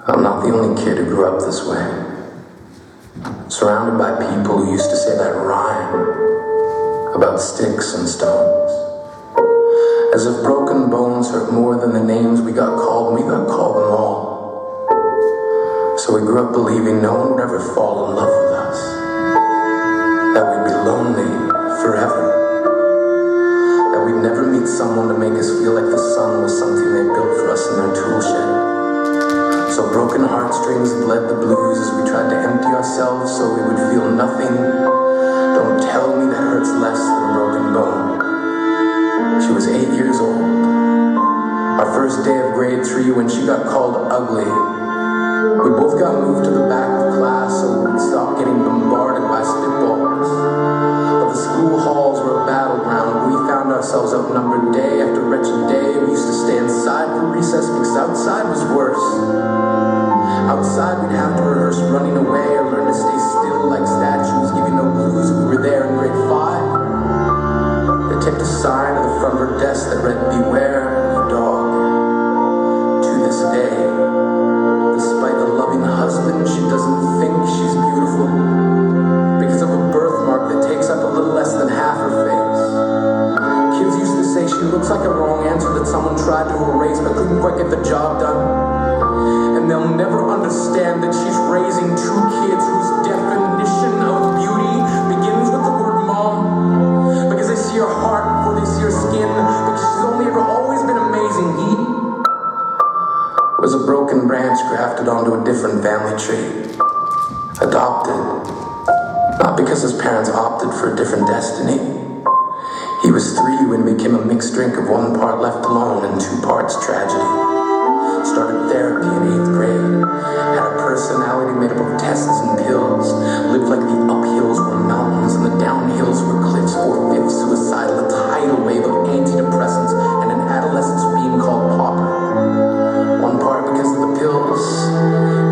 I'm not the only kid who grew up this way. Surrounded by people who used to say that rhyme about sticks and stones. As if broken bones hurt more than the names we got called, and we got called them all. So we grew up believing no one would ever fall in love with us, that we'd be lonely forever, that we'd never meet someone to make us feel like the sun was something they built for us in their tool shed. So broken heartstrings bled the blues as we tried to empty ourselves so we would feel nothing. Don't tell me that hurts less than a broken bone. She was 8 years old. Our first day of grade 3 when she got called ugly. We both got moved to the back of class so we would stop getting bombarded by spitballs. But the school halls were a battleground. We found ourselves outnumbered day after wretched day. We used to stay inside for recess because outside was worse. Outside we'd have to rehearse running away or learn to stay still like statues, giving no clues we were there in grade 5. They kept a sign at the front of her desk that read, "Beware of the dog." To this day, despite a loving husband, she doesn't think she's beautiful because of a birthmark that takes up a little less than half her face. Kids used to say she looks like a wrong answer that someone tried to erase but couldn't quite get the job done. And they'll never understand that she's raising 2 kids whose definition of beauty begins with the word mom. Because they see her heart before they see her skin. Because she's only ever always been amazing. He was a broken branch grafted onto a different family tree. Adopted. Not because his parents opted for a different destiny. He was 3 when he became a mixed drink of 1 part left alone and 2 parts tragedy. Started therapy in 8th grade, had a personality made up of tests and pills, lived like the uphills were mountains and the downhills were cliffs, 4/5 suicidal, a tidal wave of antidepressants, and an adolescence being called pauper. 1 part because of the pills,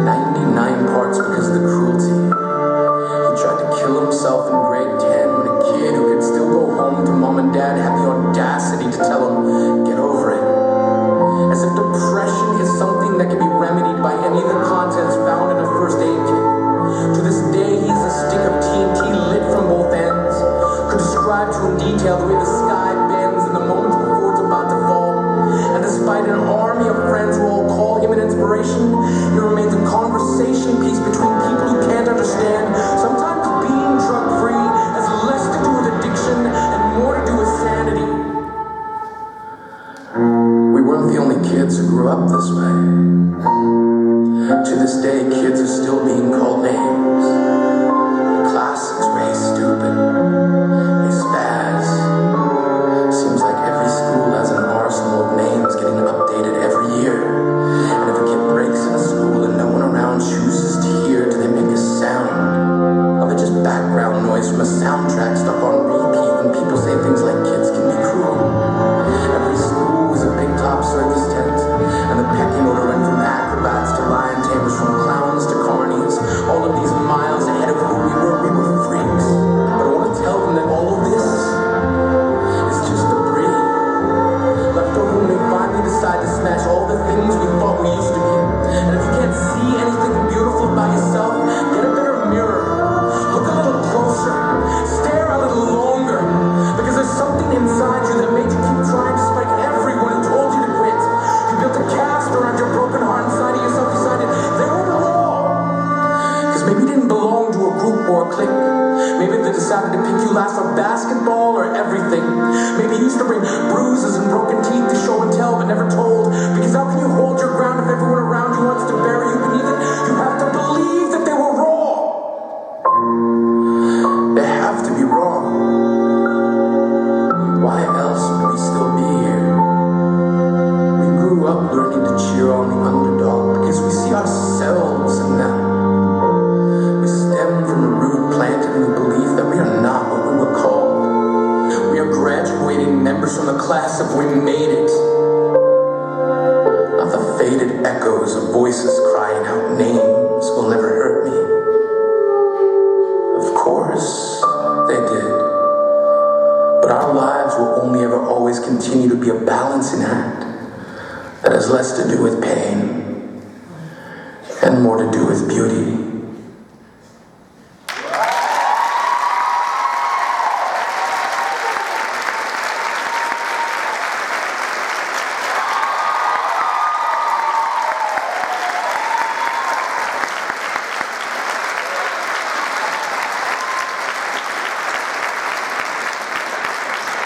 99 parts because of the cruelty. He tried to kill himself in grade 10 when a kid who could still go home to mom and dad had the audacity to tell him, "Get over it." As if depression is something that can be remedied by any of the contents found in a first aid kit. To this day, he's a stick of TNT lit from both ends. Could describe to in detail the way the sky bends in the moments before it's about to fall. And despite an army of friends who all call him an inspiration, he remains a conversation piece between people who can't understand. Sometimes being drug-free has less to do with addiction and more to do with sanity. We weren't the only kids who grew up this way. To this day, kids are still being called names. The classics were, "Hey stupid," "Hey spaz." Seems like every school has an arsenal of names getting updated every year. And if a kid breaks in a school and no one around chooses to hear, do they make a sound? Of it just background noise from a soundtrack stuck on repeat when people say things like kids can be cruel. Every school was a big top circus tent, and the pecking order went from acrobats to lion tamers, from clowns to carnies. All of these miles ahead of who we were freaks. But I want to tell them that all of this is just debris. Left over when we finally decide to smash all the things we thought we used to be. And if you can't see anything beautiful by yourself, get a better mirror. Look a little closer. Stare a little longer. Because there's something inside you that made you keep trying despite everyone who told you to quit. You built a cast around your broken heart inside of yourself, decided they were wrong. Because maybe you didn't belong to a group or a clique. Maybe they decided to pick you last for basketball or everything. Maybe you used to bring bruises and broken teeth to show and tell but never told. Because how can you hold your ground if everyone around you wants to bury you beneath it? You have to believe that they were wrong. They have to be wrong. Why else would we still be here? We grew up learning to cheer on the underdog because we see ourselves in them. We stem from a root planted in the belief that we are not what we were called. We are graduating members from the class if we made it. Not the faded echoes of voices crying out names will never hurt me. Of course, they did. But our lives will only ever always continue to be a balancing act that has less to do with pain and more to do with beauty.